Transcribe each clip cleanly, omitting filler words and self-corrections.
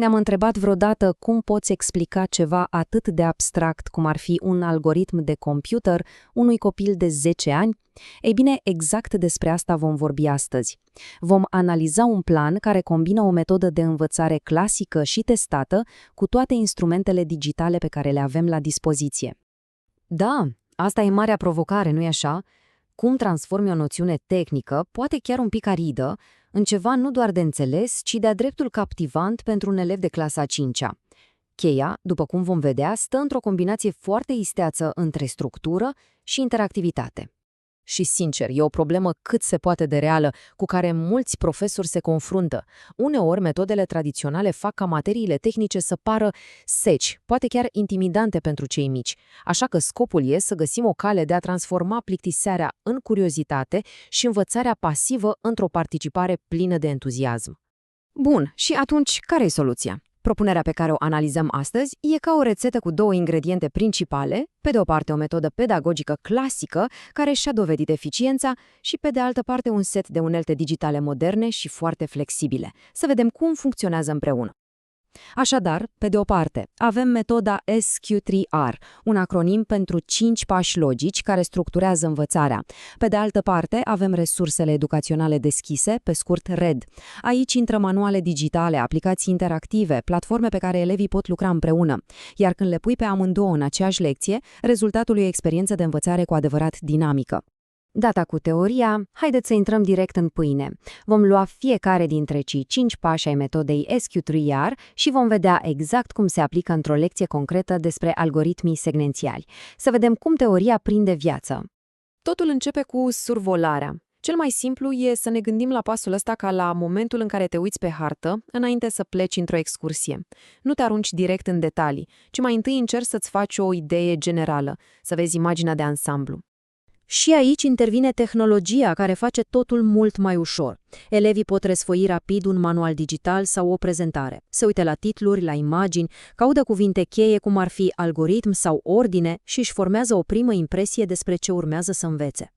Ne-am întrebat vreodată cum poți explica ceva atât de abstract cum ar fi un algoritm de computer unui copil de 10 ani? Ei bine, exact despre asta vom vorbi astăzi. Vom analiza un plan care combină o metodă de învățare clasică și testată cu toate instrumentele digitale pe care le avem la dispoziție. Da, asta e marea provocare, nu-i așa? Cum transformi o noțiune tehnică, poate chiar un pic aridă, în ceva nu doar de înțeles, ci de-a dreptul captivant pentru un elev de clasa a 5-a. Cheia, după cum vom vedea, stă într-o combinație foarte isteață între structură și interactivitate. Și, sincer, e o problemă cât se poate de reală, cu care mulți profesori se confruntă. Uneori, metodele tradiționale fac ca materiile tehnice să pară seci, poate chiar intimidante pentru cei mici. Așa că scopul e să găsim o cale de a transforma plictisearea în curiozitate și învățarea pasivă într-o participare plină de entuziasm. Bun, și atunci, care e soluția? Propunerea pe care o analizăm astăzi e ca o rețetă cu două ingrediente principale, pe de o parte o metodă pedagogică clasică care și-a dovedit eficiența și pe de altă parte un set de unelte digitale moderne și foarte flexibile. Să vedem cum funcționează împreună. Așadar, pe de o parte, avem metoda SQ3R, un acronim pentru 5 pași logici care structurează învățarea. Pe de altă parte, avem resursele educaționale deschise, pe scurt RED. Aici intră manuale digitale, aplicații interactive, platforme pe care elevii pot lucra împreună. Iar când le pui pe amândouă în aceeași lecție, rezultatul e o experiență de învățare cu adevărat dinamică. Data cu teoria, haideți să intrăm direct în pâine. Vom lua fiecare dintre cei 5 pași ai metodei SQ3R și vom vedea exact cum se aplică într-o lecție concretă despre algoritmii segmențiali. Să vedem cum teoria prinde viață. Totul începe cu survolarea. Cel mai simplu e să ne gândim la pasul ăsta ca la momentul în care te uiți pe hartă, înainte să pleci într-o excursie. Nu te arunci direct în detalii, ci mai întâi încerci să-ți faci o idee generală, să vezi imaginea de ansamblu. Și aici intervine tehnologia care face totul mult mai ușor. Elevii pot răsfoi rapid un manual digital sau o prezentare. Se uită la titluri, la imagini, caută cuvinte cheie cum ar fi algoritm sau ordine și își formează o primă impresie despre ce urmează să învețe.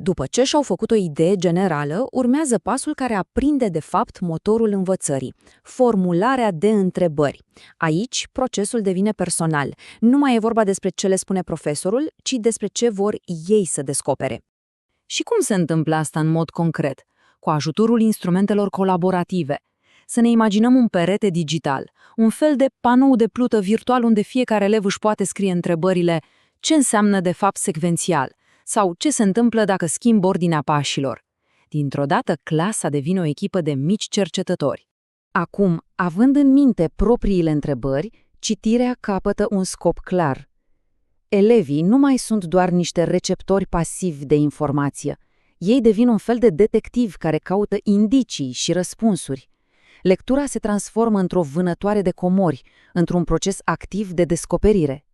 După ce și-au făcut o idee generală, urmează pasul care aprinde de fapt motorul învățării, formularea de întrebări. Aici, procesul devine personal. Nu mai e vorba despre ce le spune profesorul, ci despre ce vor ei să descopere. Și cum se întâmplă asta în mod concret? Cu ajutorul instrumentelor colaborative. Să ne imaginăm un perete digital, un fel de panou de plută virtual unde fiecare elev își poate scrie întrebările ce înseamnă de fapt secvențial, sau ce se întâmplă dacă schimb ordinea pașilor. Dintr-o dată, clasa devine o echipă de mici cercetători. Acum, având în minte propriile întrebări, citirea capătă un scop clar. Elevii nu mai sunt doar niște receptori pasivi de informație. Ei devin un fel de detectivi care caută indicii și răspunsuri. Lectura se transformă într-o vânătoare de comori, într-un proces activ de descoperire.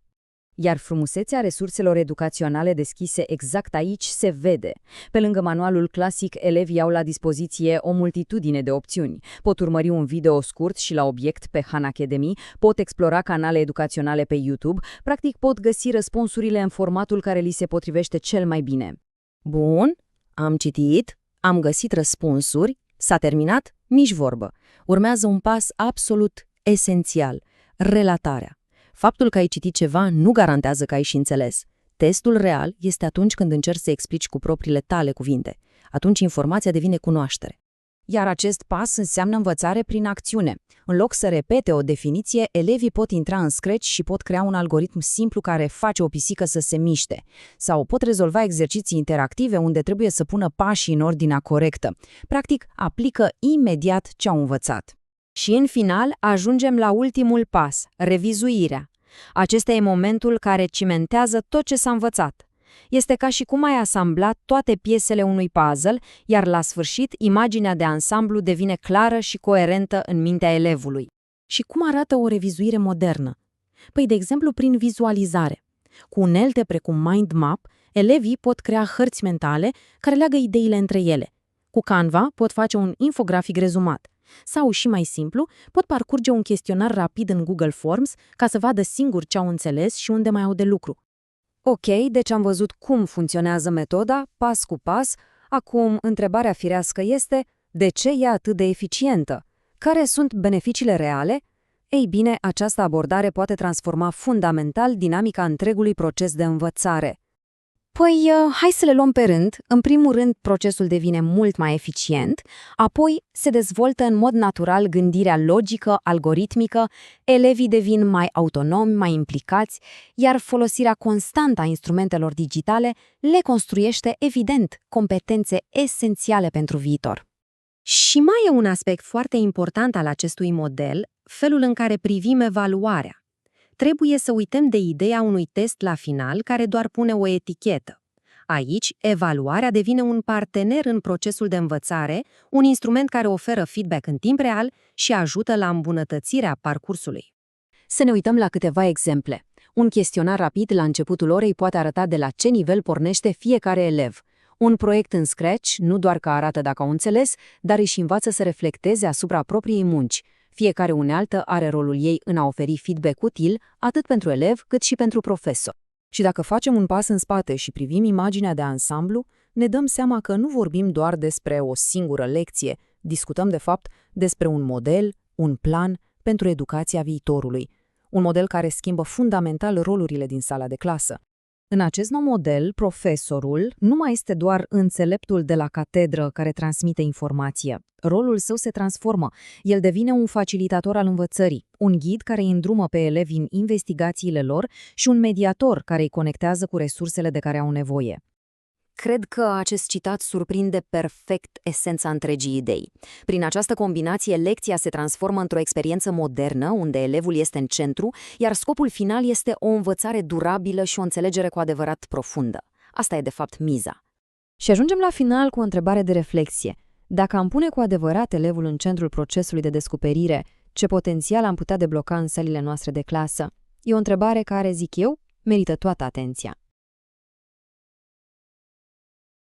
Iar frumusețea resurselor educaționale deschise exact aici se vede. Pe lângă manualul clasic, elevii au la dispoziție o multitudine de opțiuni. Pot urmări un video scurt și la obiect pe Khan Academy, pot explora canale educaționale pe YouTube, practic pot găsi răspunsurile în formatul care li se potrivește cel mai bine. Bun, am citit, am găsit răspunsuri, s-a terminat, nici vorbă. Urmează un pas absolut esențial, relatarea. Faptul că ai citit ceva nu garantează că ai și înțeles. Testul real este atunci când încerci să explici cu propriile tale cuvinte. Atunci informația devine cunoaștere. Iar acest pas înseamnă învățare prin acțiune. În loc să repete o definiție, elevii pot intra în Scratch și pot crea un algoritm simplu care face o pisică să se miște. Sau pot rezolva exerciții interactive unde trebuie să pună pașii în ordinea corectă. Practic, aplică imediat ce au învățat. Și în final ajungem la ultimul pas, revizuirea. Acesta e momentul care cimentează tot ce s-a învățat. Este ca și cum ai asamblat toate piesele unui puzzle, iar la sfârșit imaginea de ansamblu devine clară și coerentă în mintea elevului. Și cum arată o revizuire modernă? Păi, de exemplu, prin vizualizare. Cu unelte precum mind map, elevii pot crea hărți mentale care leagă ideile între ele. Cu Canva pot face un infografic rezumat. Sau, și mai simplu, pot parcurge un chestionar rapid în Google Forms ca să vadă singur ce au înțeles și unde mai au de lucru. Ok, deci am văzut cum funcționează metoda, pas cu pas. Acum, întrebarea firească este, de ce e atât de eficientă? Care sunt beneficiile reale? Ei bine, această abordare poate transforma fundamental dinamica întregului proces de învățare. Păi, hai să le luăm pe rând. În primul rând, procesul devine mult mai eficient, apoi se dezvoltă în mod natural gândirea logică, algoritmică, elevii devin mai autonomi, mai implicați, iar folosirea constantă a instrumentelor digitale le construiește, evident, competențe esențiale pentru viitor. Și mai e un aspect foarte important al acestui model, felul în care privim evaluarea. Trebuie să uităm de ideea unui test la final care doar pune o etichetă. Aici, evaluarea devine un partener în procesul de învățare, un instrument care oferă feedback în timp real și ajută la îmbunătățirea parcursului. Să ne uităm la câteva exemple. Un chestionar rapid la începutul orei poate arăta de la ce nivel pornește fiecare elev. Un proiect în Scratch nu doar că arată dacă au înțeles, dar își învață să reflecteze asupra propriei munci. Fiecare unealtă are rolul ei în a oferi feedback util, atât pentru elev cât și pentru profesor. Și dacă facem un pas în spate și privim imaginea de ansamblu, ne dăm seama că nu vorbim doar despre o singură lecție, discutăm de fapt despre un model, un plan pentru educația viitorului. Un model care schimbă fundamental rolurile din sala de clasă. În acest nou model, profesorul nu mai este doar înțeleptul de la catedră care transmite informație. Rolul său se transformă. El devine un facilitator al învățării, un ghid care îi îndrumă pe elevi în investigațiile lor și un mediator care îi conectează cu resursele de care au nevoie. Cred că acest citat surprinde perfect esența întregii idei. Prin această combinație, lecția se transformă într-o experiență modernă, unde elevul este în centru, iar scopul final este o învățare durabilă și o înțelegere cu adevărat profundă. Asta e, de fapt, miza. Și ajungem la final cu o întrebare de reflexie. Dacă am pune cu adevărat elevul în centrul procesului de descoperire, ce potențial am putea debloca în sălile noastre de clasă? E o întrebare care, zic eu, merită toată atenția.